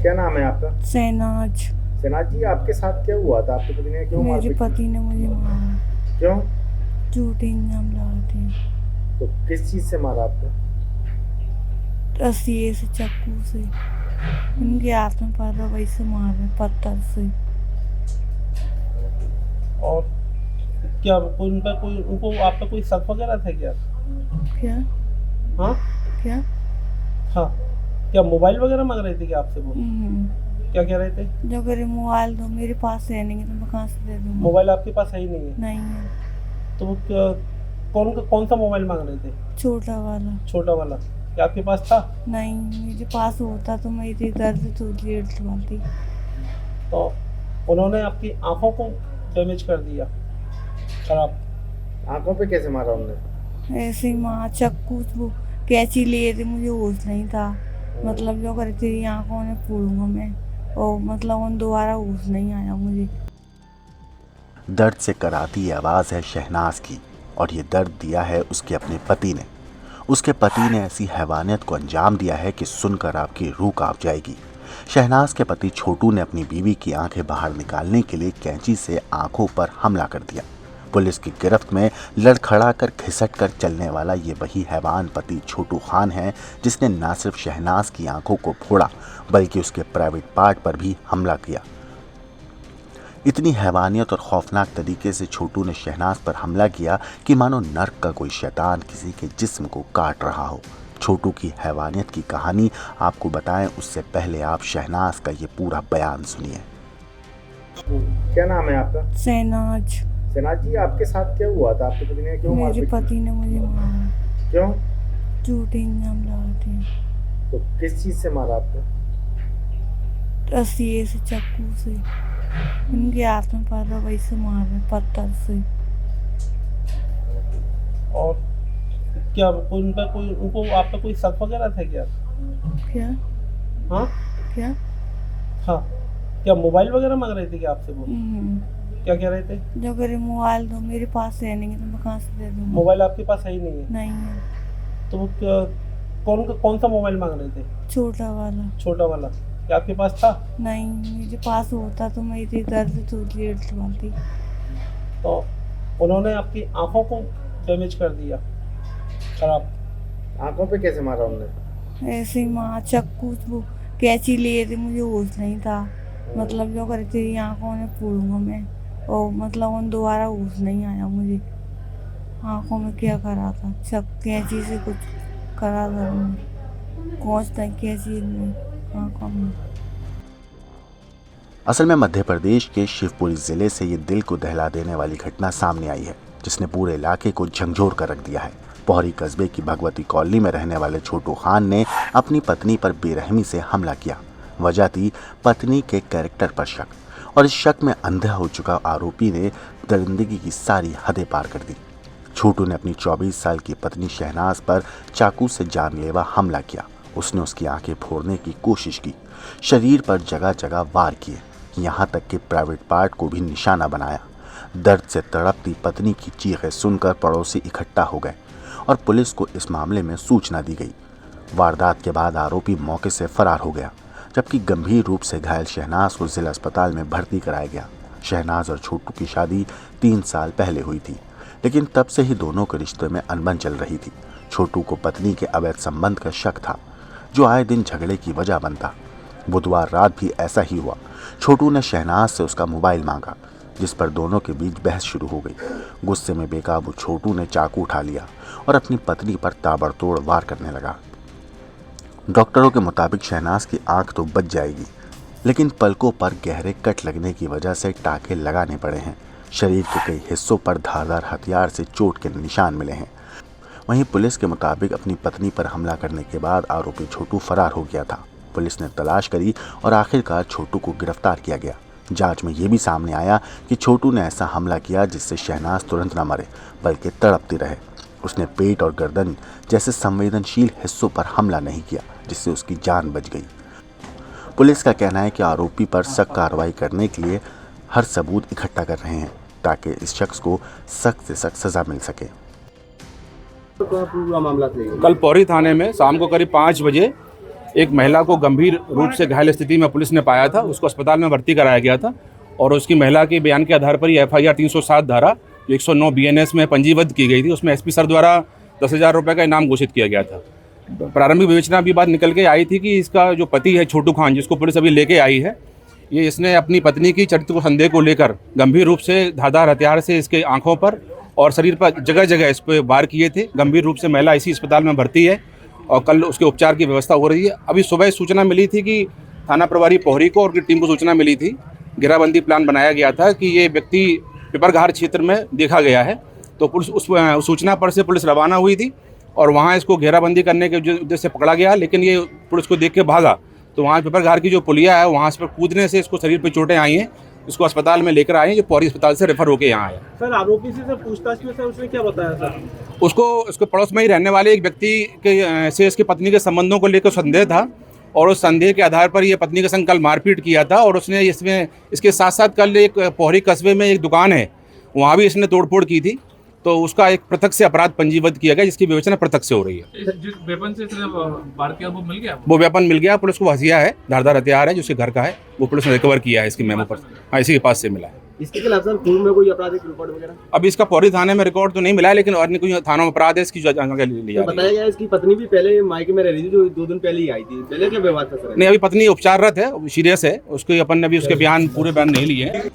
क्या नाम है आपका? शहनाज। शहनाज जी, आपके साथ क्या हुआ था? आपके पति ने क्यों मेरे मारपीट की? पति ने मुझे मारा, क्यों? झूठे इल्जाम लगाते हैं। तो किस चीज से मारा आपको? रस्सी से, चाकू से, उनके हाथ में पड़ रहा वही से मार रहे, पत्थर से। और क्या कोई उनका कोई उनको आप पे कोई शक वगैरह था क्या? क्या हाँ क्या? हाँ, क्या मोबाइल वगैरह मांग रहे थे क्या आपसे वो? क्या कह रहे थे? जो करे मोबाइल दो, मेरे पास है नहीं तो मैं कहाँ से दे दूँगी? मोबाइल आपके पास है ही नहीं है, नहीं है, तो वो कौन सा मोबाइल मांग रहे थे? छोटा वाला। छोटा वाला? क्या आपके पास था? नहीं, मेरे पास होता तो मैं इतनी दर्द थोड़ी देर चलती। तो उन्होंने आपकी आंखों को डैमेज कर दिया खराब। आंखों पे कैसे मारा उन्होंने? ऐसे ही माँ चाकू वो कैंची लिए थे, मुझे होश नहीं था। मतलब जो करे तेरी आंखों में फोड़ूंगा मैं, और मतलब उन दोबारा होश नहीं आया मुझे। दर्द से कराती ये आवाज़ है शहनाज की, और ये दर्द दिया है उसके अपने पति ने। उसके पति ने ऐसी हैवानियत को अंजाम दिया है कि सुनकर आपकी रूह कांप जाएगी। शहनाज के पति छोटू ने अपनी बीवी की आंखें बाहर निकालने के लिए कैंची से आंखों पर हमला कर दिया। पुलिस की गिरफ्त में लड़खड़ा कर खिसक कर चलने वाला ये वही हैवान पति छोटू खान है, जिसने न सिर्फ शहनाज की आंखों को फोड़ा बल्कि उसके प्राइवेट पार्ट पर भी हमला किया। इतनी हैवानियत और खौफनाक तरीके से छोटू ने शहनाज पर हमला किया कि मानो नर्क का कोई शैतान किसी के जिस्म को काट रहा हो। छोटू की हैवानियत की कहानी आपको बताएं उससे पहले आप शहनाज का ये पूरा बयान सुनिए। क्या नाम है आपका? शहनाज। शहनाज जी, आपके साथ क्या हुआ था? आपके पति ने क्यों मेरे मारपीट की? पति ने मुझे मारा, क्यों? झूठे इल्जाम लगाते हैं। तो किस चीज से मारा आपको? रस्सी से, चाकू से, उनके हाथ में पड़ रहा वही से मार रहे, पत्थर से। और क्या कोई उनका कोई उनको आप पे कोई शक वगैरह था क्या? क्या हाँ क्या? हाँ, क्या मोबाइल वगैरह मांग रहे थे क्या आपसे वो? क्या कह रहे थे? जो करे मोबाइल दो, मेरे पास है नहीं तो मैं कहाँ से दे दूँगी? मोबाइल आपके पास है ही नहीं है, नहीं है, तो वो कौन सा मोबाइल मांग रहे थे? छोटा वाला। छोटा वाला? क्या आपके पास था? नहीं, मेरे पास होता तो मैं इतनी दर्द थोड़ी देर चलती। तो उन्होंने आपकी आंखों को डैमेज कर दिया खराब। आंखों पे कैसे मारा उन्होंने? ऐसे ही माँ चाकू वो कैंची लिए थे, मुझे होश नहीं था। मतलब जो करे तेरी आंखों में फोड़ूंगा मैं, और मतलब उन दोबारा होश नहीं आया मुझे। आंखों में क्या करा था, सब कैंची से कुछ करा था उन्होंने। पहुँचता कैंची में आंखों में। असल में मध्य प्रदेश के शिवपुरी जिले से ये दिल को दहला देने वाली घटना सामने आई है, जिसने पूरे इलाके को झकझोर कर रख दिया है। पोहरी कस्बे की भगवती कॉलोनी में रहने वाले छोटू खान ने अपनी पत्नी पर बेरहमी से हमला किया। वजह थी पत्नी के कैरेक्टर पर शक, और इस शक में अंधा हो चुका आरोपी ने दरिंदगी की सारी हदें पार कर दी। छोटू ने अपनी 24 साल की पत्नी शहनाज पर चाकू से जानलेवा हमला किया। उसने उसकी आंखें फोड़ने की कोशिश की, शरीर पर जगह जगह वार किए, यहाँ तक कि प्राइवेट पार्ट को भी निशाना बनाया। दर्द से तड़पती पत्नी की चीखें सुनकर पड़ोसी इकट्ठा हो गए और पुलिस को इस मामले में सूचना दी गई। वारदात के बाद आरोपी मौके से फरार हो गया, जबकि गंभीर रूप से घायल शहनाज को जिला अस्पताल में भर्ती कराया गया। शहनाज और छोटू की शादी 3 साल पहले हुई थी, लेकिन तब से ही दोनों के रिश्ते में अनबन चल रही थी। छोटू को पत्नी के अवैध संबंध का शक था, जो आए दिन झगड़े की वजह बनता। बुधवार रात भी ऐसा ही हुआ। छोटू ने शहनाज से उसका मोबाइल मांगा, जिस पर दोनों के बीच बहस शुरू हो गई। गुस्से में बेकाबू छोटू ने चाकू उठा लिया और अपनी पत्नी पर ताबड़तोड़ वार करने लगा। डॉक्टरों के मुताबिक शहनाज की आंख तो बच जाएगी, लेकिन पलकों पर गहरे कट लगने की वजह से टाँके लगाने पड़े हैं। शरीर के कई हिस्सों पर धारदार हथियार से चोट के निशान मिले हैं। वहीं पुलिस के मुताबिक अपनी पत्नी पर हमला करने के बाद आरोपी छोटू फरार हो गया था। पुलिस ने तलाश करी और आखिरकार छोटू को गिरफ्तार किया गया। जांच में यह भी सामने आया कि छोटू ने ऐसा हमला किया जिससे शहनाज तुरंत न मरे बल्कि तड़पती रहे। उसने पेट और गर्दन जैसे संवेदनशील हिस्सों पर हमला नहीं किया, जिससे उसकी जान बच गई। पुलिस का कहना है कि आरोपी पर सख्त कार्रवाई करने के लिए हर सबूत इकट्ठा कर रहे हैं, ताकि इस शख्स को सख्त से सख्त सजा मिल सके। कल पौरी थाने में शाम को करीब 5 बजे एक महिला को गंभीर रूप से घायल स्थिति में पुलिस ने पाया था, उसको अस्पताल में भर्ती कराया गया था और उसकी महिला के बयान के आधार पर ये FIR 307 धारा 109 BNS में पंजीबद्ध की गई थी। उसमें SP सर द्वारा 10,000 रुपये का इनाम घोषित किया गया था। प्रारंभिक विवेचना भी बात निकल के आई थी कि इसका जो पति है छोटू खान, जिसको पुलिस अभी लेके आई है, इसने अपनी पत्नी की चरित्र को संदेह को लेकर गंभीर रूप से धारदार हथियार से इसके आंखों पर और शरीर पर जगह जगह इस पर वार किए थे। गंभीर रूप से महिला इसी अस्पताल में भर्ती है और कल उसके उपचार की व्यवस्था हो रही है। अभी सुबह सूचना मिली थी कि थाना प्रभारी पोहरी को और उनकी टीम को सूचना मिली थी, घेराबंदी प्लान बनाया गया था कि ये व्यक्ति पिपरघार क्षेत्र में देखा गया है। तो पुलिस उस सूचना पर से पुलिस रवाना हुई थी और वहाँ इसको घेराबंदी करने के उद्देश्य से पकड़ा गया, लेकिन ये पुलिस को देख के भागा। तो वहाँ पिपरघार की जो पुलिया है वहाँ पर कूदने से इसको शरीर पर चोटें आई हैं। इसको अस्पताल में लेकर आए हैं, जो पौरी अस्पताल से रेफर होकर यहाँ आया। सर आरोपी से पूछताछ में सर उसने क्या बताया सर? जिस वेपन से इसने वार किया वो मिल गया? वो वेपन मिल गया, पुलिस को हथियार है, धारदार हथियार है जो उसके घर का है, वो पुलिस ने रिकवर किया है इसकी मेमो पर। हाँ, इसी के पास से मिला है। इसके खिलाफ सर पूर्व में कोई आपराधिक रिकॉर्ड वगैरह? अभी इसका पौरी थाने में रिकॉर्ड तो नहीं मिला है, लेकिन अन्य कोई थानों में अपराध है इसकी जो लिया। बताया गया इसकी पत्नी भी पहले मायके में रह रही थी, जो 2 दिन पहले ही आई थी। पहले क्या विवाद था सर? नहीं, अभी पत्नी उपचाररत है, सीरियस है, उसके अपन ने अभी उसके बयान पूरे बयान नहीं लिए हैं।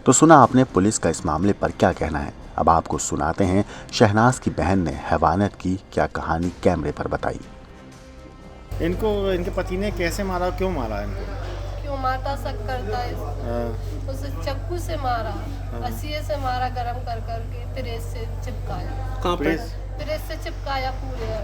तो सुना आपने पुलिस का इस मामले पर क्या कहना है। अब आपको सुनाते हैं शहनाज की बहन ने हैवानियत की क्या कहानी कैमरे पर बताई। इनको इनके पति ने कैसे मारा, क्यों मारा इनको? क्यों मारता शक करता है, उसे चाकू से मारा, हंसिए से मारा, गरम कर करके प्रेस से चिपकाया। कहाँ पे? प्रेस से चिपकाया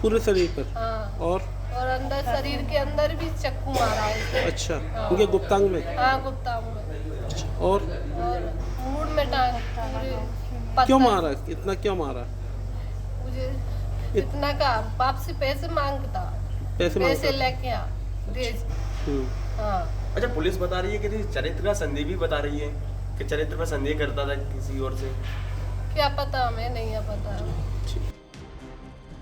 पूरे शरीर पर? हाँ। और अंदर शरीर के अंदर भी चाकू मारा है। अच्छा, उनके गुप्तांग में? हाँ, गुप्तांग में। और मूड में टांग पूरे। क्यों मारा, इतना क्यों मारा? मुझे इतना का बाप से पैसे मांगता, पैसे लेके आ भेज। हाँ। अच्छा, पुलिस बता रही है कि चरित्र का संदेह भी बता रही है कि चरित्र पर संदेह करता था किसी और से। क्या पता, हमें नहीं पता।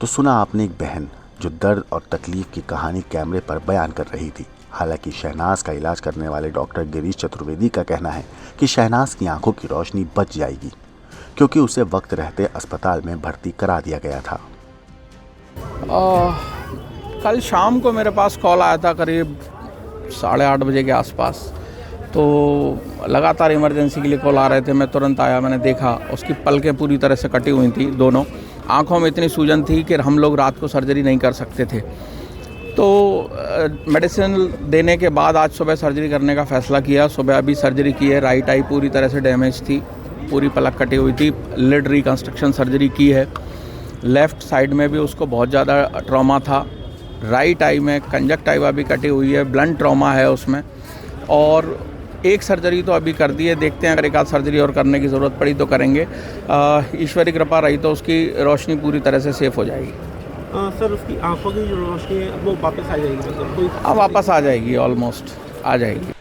तो सुना आपने एक बहन जो दर्द और तकलीफ की कहानी कैमरे पर बयान कर रही थी। हालांकि शहनाज का इलाज करने वाले डॉक्टर गिरीश चतुर्वेदी का कहना है कि शहनाज की आंखों की रोशनी बच जाएगी, क्योंकि उसे वक्त रहते अस्पताल में भर्ती करा दिया गया था। कल शाम को मेरे पास कॉल आया था करीब 8:30 बजे के आसपास। तो लगातार इमरजेंसी के लिए कॉल आ रहे थे। मैं तुरंत आया, मैंने देखा उसकी पलकें पूरी तरह से कटी हुई थी, दोनों आँखों में इतनी सूजन थी कि हम लोग रात को सर्जरी नहीं कर सकते थे। तो मेडिसिन देने के बाद आज सुबह सर्जरी करने का फ़ैसला किया। सुबह अभी सर्जरी की है। राइट आई पूरी तरह से डैमेज थी, पूरी पलक कटी हुई थी। लिड रिकन्स्ट्रक्शन सर्जरी की है। लेफ़्ट साइड में भी उसको बहुत ज़्यादा ट्रॉमा था। राइट आई में कंजक्टिवा भी कटी हुई है, ब्लंट ट्रॉमा है उसमें। और एक सर्जरी तो अभी कर दी है, देखते हैं अगर एक आध सर्जरी और करने की ज़रूरत पड़ी तो करेंगे। ईश्वरी कृपा रही तो उसकी रोशनी पूरी तरह से सेफ हो जाएगी। सर उसकी आंखों की जो रोशनी है वो वापस आ जाएगी? मतलब अब वापस आ जाएगी, ऑलमोस्ट आ जाएगी।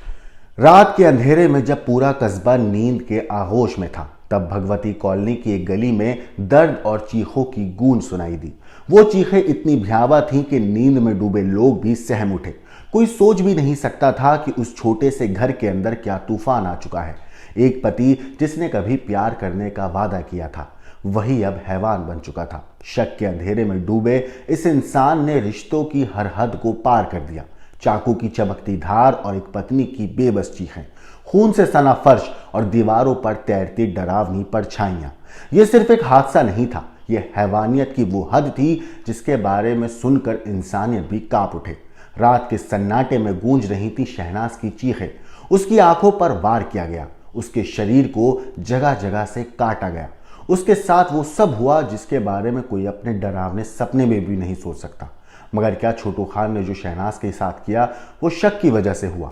रात के अंधेरे में जब पूरा कस्बा नींद के आगोश में था, तब भगवती कॉलोनी की एक गली में दर्द और चीखों की गूंज सुनाई दी। वो चीखें इतनी भयावह थीं कि नींद में डूबे लोग भी सहम उठे। कोई सोच भी नहीं सकता था कि उस छोटे से घर के अंदर क्या तूफान आ चुका है। एक पति जिसने कभी प्यार करने का वादा किया था, वही अब हैवान बन चुका था। शक के अंधेरे में डूबे इस इंसान ने रिश्तों की हर हद को पार कर दिया। चाकू की चमकती धार और एक पत्नी की बेबस चीखें, खून से सना फर्श और दीवारों पर तैरती डरावनी परछाइयां। यह सिर्फ एक हादसा नहीं था, यह हैवानियत की वो हद थी जिसके बारे में सुनकर इंसानियत भी कांप उठे। रात के सन्नाटे में गूंज रही थी शहनाज की चीखें। उसकी आंखों पर वार किया गया, उसके शरीर को जगह जगह से काटा गया। उसके साथ वो सब हुआ जिसके बारे में कोई अपने डरावने सपने में भी नहीं सोच सकता। मगर क्या छोटू खान ने जो शहनाज के साथ किया वो शक की वजह से हुआ?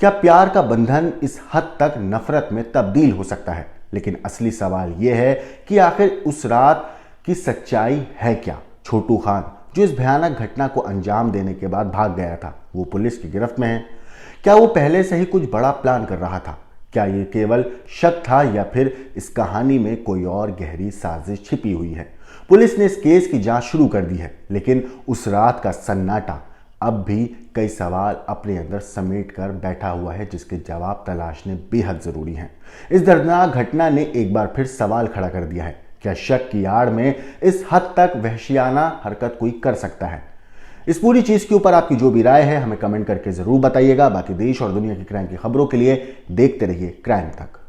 क्या प्यार का बंधन इस हद तक नफरत में तब्दील हो सकता है? लेकिन असली सवाल यह है कि आखिर उस रात की सच्चाई है क्या? छोटू खान जो इस भयानक घटना को अंजाम देने के बाद भाग गया था, वो पुलिस की गिरफ्त में है। क्या वो पहले से ही कुछ बड़ा प्लान कर रहा था? क्या ये केवल शक था या फिर इस कहानी में कोई और गहरी साजिश छिपी हुई है? पुलिस ने इस केस की जांच शुरू कर दी है, लेकिन उस रात का सन्नाटा अब भी कई सवाल अपने अंदर समेट कर बैठा हुआ है, जिसके जवाब तलाशने बेहद जरूरी हैं। इस दर्दनाक घटना ने एक बार फिर सवाल खड़ा कर दिया है, क्या शक की आड़ में इस हद तक वहशियाना हरकत कोई कर सकता है? इस पूरी चीज के ऊपर आपकी जो भी राय है हमें कमेंट करके जरूर बताइएगा। बाकी देश और दुनिया की क्राइम की खबरों के लिए देखते रहिए क्राइम तक।